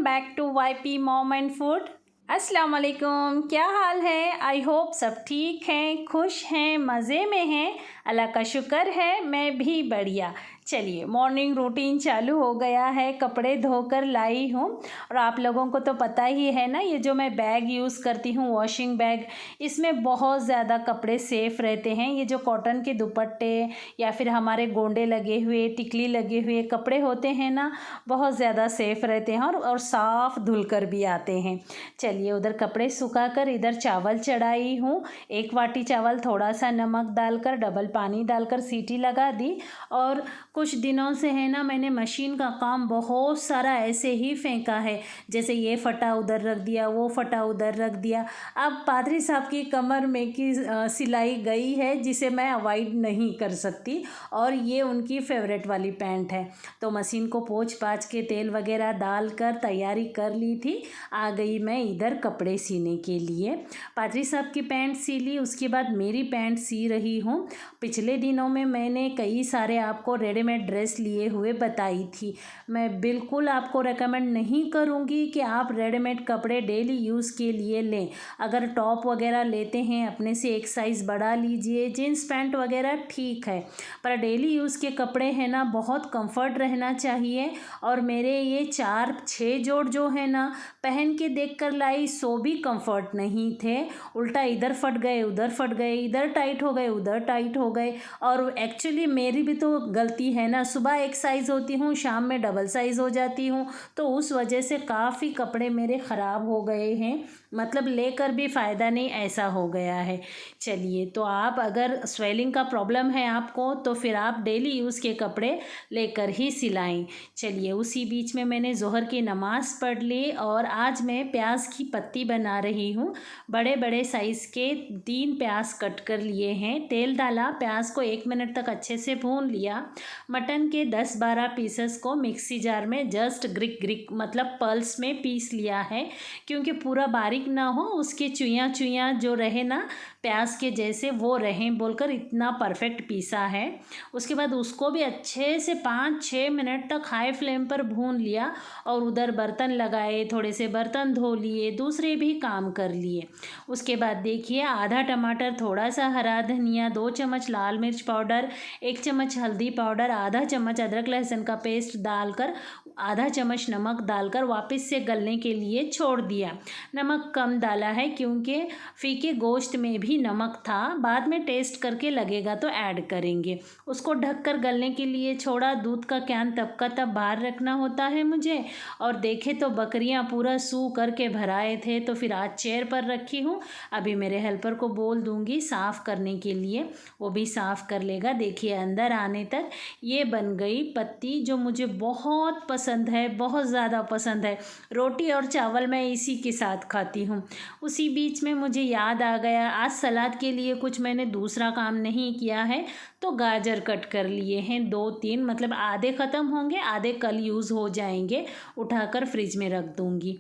Back to YP mom and food. अस्सलाम वालेकुम, क्या हाल है? आई होप सब ठीक हैं, खुश हैं, मज़े में हैं। अल्लाह का शुक्र है, मैं भी बढ़िया। चलिए, मॉर्निंग रूटीन चालू हो गया है। कपड़े धोकर लाई हूँ और आप लोगों को तो पता ही है ना, ये जो मैं बैग यूज़ करती हूँ, वॉशिंग बैग, इसमें बहुत ज़्यादा कपड़े सेफ़ रहते हैं। ये जो कॉटन के दुपट्टे या फिर हमारे गोंडे लगे हुए, टिकली लगे हुए कपड़े होते हैं ना, बहुत ज़्यादा सेफ़ रहते हैं और साफ़ धुल कर भी आते हैं। चलिए, उधर कपड़े सुखाकर इधर चावल चढ़ाई हूँ। 1 वाटी चावल, थोड़ा सा नमक डालकर, डबल पानी डालकर सीटी लगा दी। और कुछ दिनों से है ना, मैंने मशीन का काम बहुत सारा ऐसे ही फेंका है, जैसे ये फटा उधर रख दिया, वो फटा उधर रख दिया। अब पादरी साहब की कमर में की सिलाई गई है, जिसे मैं अवॉइड नहीं कर सकती, और ये उनकी फेवरेट वाली पैंट है। तो मशीन को पोंछ पाछ के तेल वगैरह डालकर तैयारी कर ली थी। आ गई मैं इधर कपड़े सीने के लिए। पादरी साहब की पैंट सी ली, उसके बाद मेरी पैंट सी रही हूँ। पिछले दिनों में मैंने कई सारे आपको रेडीमेड ड्रेस लिए हुए बताई थी। मैं बिल्कुल आपको रेकमेंड नहीं करूँगी कि आप रेडीमेड कपड़े डेली यूज़ के लिए लें। अगर टॉप वगैरह लेते हैं, अपने से एक साइज़ बढ़ा लीजिए। जीन्स पैंट वगैरह ठीक है, पर डेली यूज़ के कपड़े हैं ना, बहुत कंफर्ट रहना चाहिए। और मेरे ये 4-6 जोड़ जो है ना, पहन के देख कर लाई, सो भी कंफर्ट नहीं थे। उल्टा इधर फट गए, उधर फट गए, इधर टाइट हो गए, उधर टाइट हो गए। और एक्चुअली मेरी भी तो गलती है ना, सुबह एक साइज़ होती हूँ, शाम में डबल साइज़ हो जाती हूँ, तो उस वजह से काफ़ी कपड़े मेरे ख़राब हो गए हैं। मतलब लेकर भी फ़ायदा नहीं, ऐसा हो गया है। चलिए, तो आप अगर स्वेलिंग का प्रॉब्लम है आपको, तो फिर आप डेली यूज़ के कपड़े लेकर ही सिलाएं। चलिए, उसी बीच में मैंने ज़ोहर की नमाज़ पढ़ ली और आज मैं प्याज की पत्ती बना रही हूँ। बड़े बड़े साइज़ के 3 प्याज कट कर लिए हैं। तेल डाला, प्याज को 1 मिनट तक अच्छे से भून लिया। मटन के 10-12 पीसेस को मिक्सी जार में जस्ट ग्रिक ग्रिक मतलब पल्स में पीस लिया है, क्योंकि पूरा बारीक ना हो, उसके चुइयाँ चुइयाँ जो रहे ना प्याज के जैसे, वो रहें बोलकर इतना परफेक्ट पीसा है। उसके बाद उसको भी अच्छे से 5-6 मिनट तक हाई फ्लेम पर भून लिया और उधर बर्तन लगाए, थोड़े से बर्तन धो लिए, दूसरे भी काम कर लिए। उसके बाद देखिए, आधा टमाटर, थोड़ा सा हरा धनिया, 2 चम्मच लाल मिर्च पाउडर, 1 चम्मच हल्दी पाउडर, आधा चम्मच अदरक लहसुन का पेस्ट डालकर, आधा चम्मच नमक डालकर वापस से गलने के लिए छोड़ दिया। नमक कम डाला है क्योंकि फीके गोश्त में भी नमक था, बाद में टेस्ट करके लगेगा तो ऐड करेंगे। उसको ढककर गलने के लिए छोड़ा। दूध का कैन तब का तब बाहर रखना होता है मुझे, और देखे तो बकरियां पूरा सू करके भराए थे, तो फिर आज चेयर पर रखी हूँ। अभी मेरे हेल्पर को बोल दूँगी साफ़ करने के लिए, वो भी साफ़ कर लेगा। देखिए, अंदर आने तक ये बन गई पत्ती, जो मुझे बहुत पसंद है, बहुत ज़्यादा पसंद है। रोटी और चावल मैं इसी के साथ खाती हूँ। उसी बीच में मुझे याद आ गया, आज सलाद के लिए कुछ मैंने दूसरा काम नहीं किया है, तो गाजर कट कर लिए हैं 2-3, मतलब आधे ख़त्म होंगे, आधे कल यूज़ हो जाएंगे, उठाकर फ्रिज में रख दूँगी।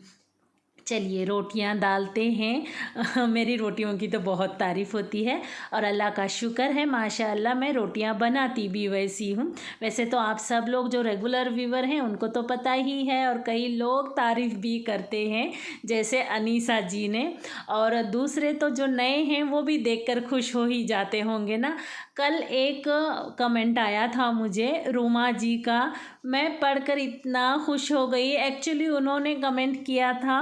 चलिए, रोटियां डालते हैं। मेरी रोटियों की तो बहुत तारीफ़ होती है और अल्लाह का शुक्र है, माशाअल्लाह मैं रोटियां बनाती भी वैसी हूँ। वैसे तो आप सब लोग जो रेगुलर व्यूवर हैं उनको तो पता ही है, और कई लोग तारीफ़ भी करते हैं, जैसे अनीसा जी ने, और दूसरे तो जो नए हैं वो भी देखकर खुश हो ही जाते होंगे ना। कल एक कमेंट आया था मुझे रूमा जी का, मैं पढ़कर इतना खुश हो गई। एक्चुअली उन्होंने कमेंट किया था,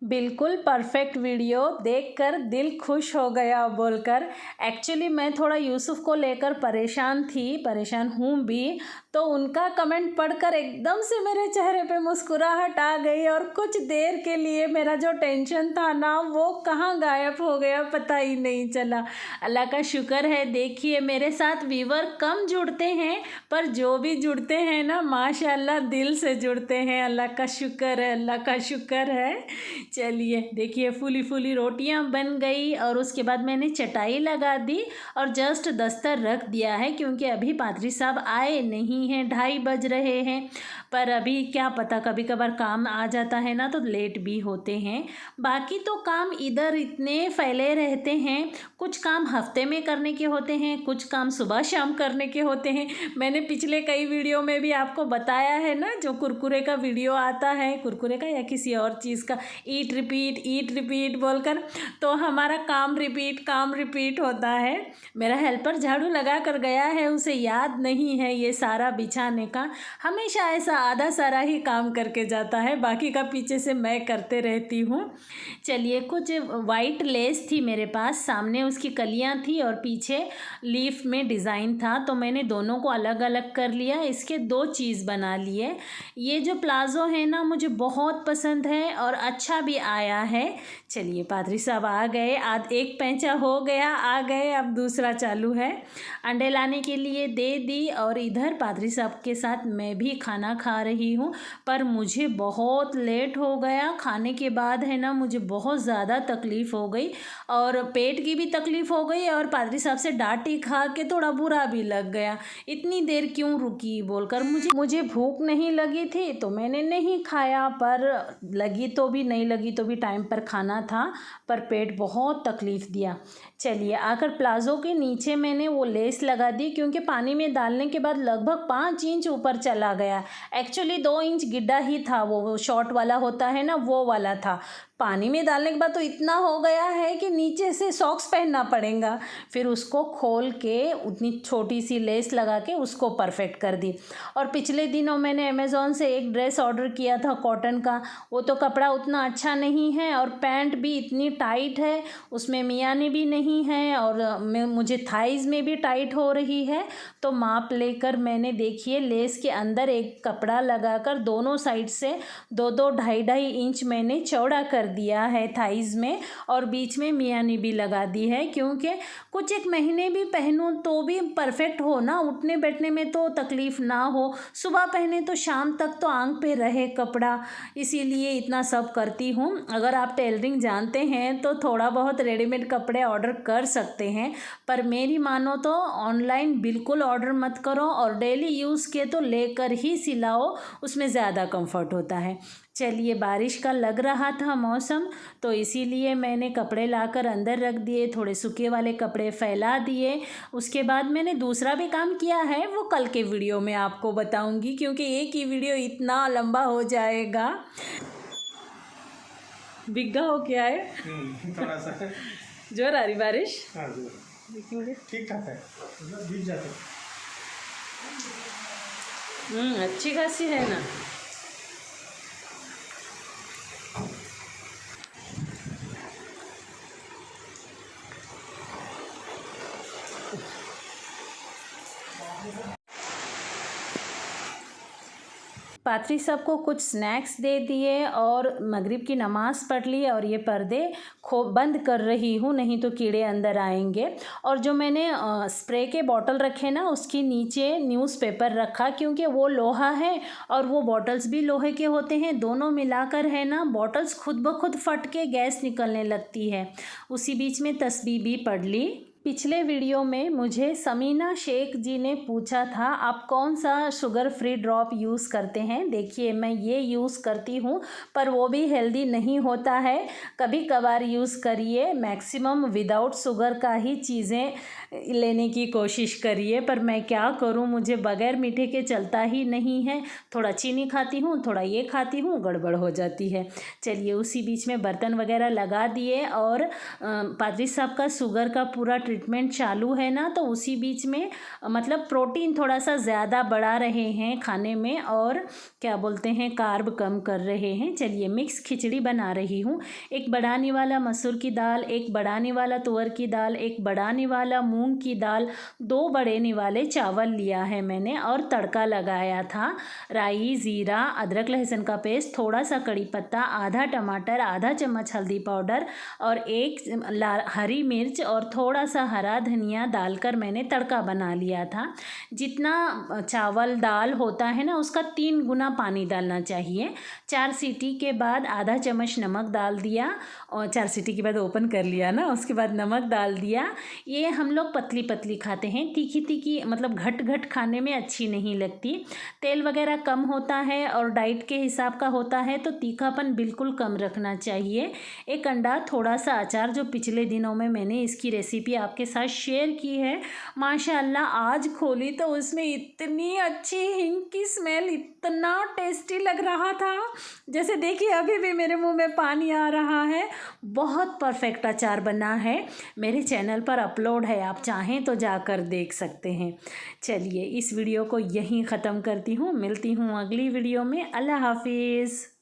बिल्कुल परफेक्ट वीडियो देखकर दिल खुश हो गया बोलकर। एक्चुअली मैं थोड़ा यूसुफ को लेकर परेशान हूँ भी, तो उनका कमेंट पढ़कर एकदम से मेरे चेहरे पे मुस्कुराहट आ गई, और कुछ देर के लिए मेरा जो टेंशन था ना, वो कहाँ गायब हो गया पता ही नहीं चला। अल्लाह का शुक्र है। देखिए, मेरे साथ व्यूवर कम जुड़ते हैं, पर जो भी जुड़ते हैं ना, माशाअल्लाह दिल से जुड़ते हैं। अल्लाह का शुक्र है, अल्लाह का शुक्र है। चलिए देखिए फूली फूली रोटियां बन गई और उसके बाद मैंने चटाई लगा दी और जस्ट दस्तर रख दिया है क्योंकि अभी पादरी साहब आए नहीं हैं, 2:30 बज रहे हैं। पर अभी क्या पता, कभी कभार काम आ जाता है ना तो लेट भी होते हैं। बाकी तो काम इधर इतने फैले रहते हैं, कुछ काम हफ्ते में करने के होते हैं, कुछ काम सुबह शाम करने के होते हैं। मैंने पिछले कई वीडियो में भी आपको बताया है ना, जो कुरकुरे का वीडियो आता है, कुरकुरे का या किसी और चीज़ का, ईट रिपीट बोलकर, तो हमारा काम रिपीट होता है। मेरा हेल्पर झाड़ू लगा कर गया है, उसे याद नहीं है ये सारा बिछाने का। हमेशा ऐसा आधा सारा ही काम करके जाता है, बाकी का पीछे से मैं करते रहती हूँ। चलिए, कुछ वाइट लेस थी मेरे पास, सामने उसकी कलियाँ थी और पीछे लीफ में डिज़ाइन था, तो मैंने दोनों को अलग अलग कर लिया। इसके 2 चीज़ बना लिए। ये जो प्लाज़ो है ना मुझे बहुत पसंद है और अच्छा भी आया है। चलिए, पादरी साहब आ गए, आज एक पैंचा हो गया, आ गए, अब दूसरा चालू है। अंडे लाने के लिए दे दी और इधर पादरी साहब के साथ मैं भी खाना खा रही हूँ। पर मुझे बहुत लेट हो गया, खाने के बाद है ना मुझे बहुत ज़्यादा तकलीफ़ हो गई और पेट की भी तकलीफ़ हो गई और पादरी साहब से डांटी खा के थोड़ा बुरा भी लग गया, इतनी देर क्यों रुकी बोलकर। मुझे भूख नहीं लगी थी तो मैंने नहीं खाया, पर लगी तो भी नहीं लगी तो भी टाइम पर खाना था, पर पेट बहुत तकलीफ़ दिया। चलिए, आकर प्लाज़ो के नीचे मैंने वो लेस लगा दी क्योंकि पानी में डालने के बाद लगभग 5 इंच ऊपर चला गया। एक्चुअली 2 इंच गिड्ढा ही था, वो शॉर्ट वाला होता है ना, वो वाला था। पानी में डालने के बाद तो इतना हो गया है कि नीचे से सॉक्स पहनना पड़ेगा। फिर उसको खोल के उतनी छोटी सी लेस लगा के उसको परफेक्ट कर दी। और पिछले दिनों मैंने अमेज़ॉन से एक ड्रेस ऑर्डर किया था कॉटन का, वो तो कपड़ा उतना अच्छा नहीं है और पैंट भी इतनी टाइट है, उसमें मियानी भी नहीं है और मुझे थाइज़ में भी टाइट हो रही है। तो माप लेकर मैंने देखिए लेस के अंदर एक कपड़ा लगाकर दोनों साइड से 2-2 2.5 इंच मैंने चौड़ा कर दिया है थाइज़ में और बीच में मियानी भी लगा दी है, क्योंकि कुछ एक महीने भी पहनूं तो भी परफेक्ट हो ना, उठने बैठने में तो तकलीफ़ ना हो, सुबह पहने तो शाम तक तो आंख पे रहे कपड़ा, इसीलिए इतना सब करती हूँ। अगर आप टेलरिंग जानते हैं तो थोड़ा बहुत रेडीमेड कपड़े ऑर्डर कर सकते हैं, पर मेरी मानो तो ऑनलाइन बिल्कुल ऑर्डर मत करो और डेली यूज़ के तो लेकर ही सिलाओ, उसमें ज़्यादा कंफर्ट होता है। चलिए, बारिश का लग रहा था मौसम, तो इसीलिए मैंने कपड़े लाकर अंदर रख दिए, थोड़े सूखे वाले कपड़े फैला दिए। उसके बाद मैंने दूसरा भी काम किया है, वो कल के वीडियो में आपको बताऊंगी क्योंकि एक ही वीडियो इतना लंबा हो जाएगा। बिग्गा हो क्या है? थोड़ा सा जोर आ रही बारिश। हाँ जी, देखेंगे। ठीक ठाक है, मतलब भीग जाते। अच्छी खासी है ना। पादरी साहब को कुछ स्नैक्स दे दिए और मगरिब की नमाज़ पढ़ ली और ये पर्दे बंद कर रही हूँ, नहीं तो कीड़े अंदर आएंगे। और जो मैंने स्प्रे के बॉटल रखे ना, उसके नीचे न्यूज़पेपर रखा क्योंकि वो लोहा है और वो बॉटल्स भी लोहे के होते हैं, दोनों मिलाकर है ना बॉटल्स खुद ब खुद फट के गैस निकलने लगती है। उसी बीच में तस्बीह भी पढ़ ली। पिछले वीडियो में मुझे समीना शेख जी ने पूछा था आप कौन सा शुगर फ्री ड्रॉप यूज़ करते हैं। देखिए, मैं ये यूज़ करती हूँ, पर वो भी हेल्दी नहीं होता है, कभी कभार यूज़ करिए। मैक्सिमम विदाउट शुगर का ही चीज़ें लेने की कोशिश करिए, पर मैं क्या करूँ, मुझे बग़ैर मीठे के चलता ही नहीं है। थोड़ा चीनी खाती हूँ, थोड़ा ये खाती हूँ, गड़बड़ हो जाती है। चलिए, उसी बीच में बर्तन वगैरह लगा दिए और पादरी साहब का शुगर का पूरा ट्रीटमेंट चालू है ना, तो उसी बीच में मतलब प्रोटीन थोड़ा सा ज़्यादा बढ़ा रहे हैं खाने में और क्या बोलते हैं कार्ब कम कर रहे हैं। चलिए, मिक्स खिचड़ी बना रही हूँ। एक बढ़ाने वाला मसूर की दाल, एक बढ़ाने वाला तुअर की दाल, एक बढ़ाने वाला मूंग की दाल, 2 बड़े निवाले चावल लिया है मैंने और तड़का लगाया था। राई, ज़ीरा, अदरक लहसुन का पेस्ट, थोड़ा सा कड़ी पत्ता, आधा टमाटर, आधा चम्मच हल्दी पाउडर और एक हरी मिर्च और थोड़ा सा हरा धनिया डालकर मैंने तड़का बना लिया था। जितना चावल दाल होता है ना, उसका 3 गुना पानी डालना चाहिए। 4 सीटी के बाद आधा चम्मच नमक डाल दिया, और 4 सीटी के बाद ओपन कर लिया ना, उसके बाद नमक डाल दिया। ये हम लोग पतली पतली खाते हैं, तीखी तीखी मतलब घट घट खाने में अच्छी नहीं लगती। तेल वगैरह कम होता है और डाइट के हिसाब का होता है, तो तीखापन बिल्कुल कम रखना चाहिए। एक अंडा, थोड़ा सा अचार, जो पिछले दिनों में मैंने इसकी रेसिपी आपके साथ शेयर की है। माशाल्लाह आज खोली तो उसमें इतनी अच्छी हींग की स्मेल, इतना टेस्टी लग रहा था, जैसे देखिए अभी भी मेरे मुंह में पानी आ रहा है। बहुत परफेक्ट अचार बना है, मेरे चैनल पर अपलोड है, आप चाहें तो जाकर देख सकते हैं। चलिए इस वीडियो को यहीं ख़त्म करती हूँ, मिलती हूँ अगली वीडियो में। अल्लाह हाफिज़।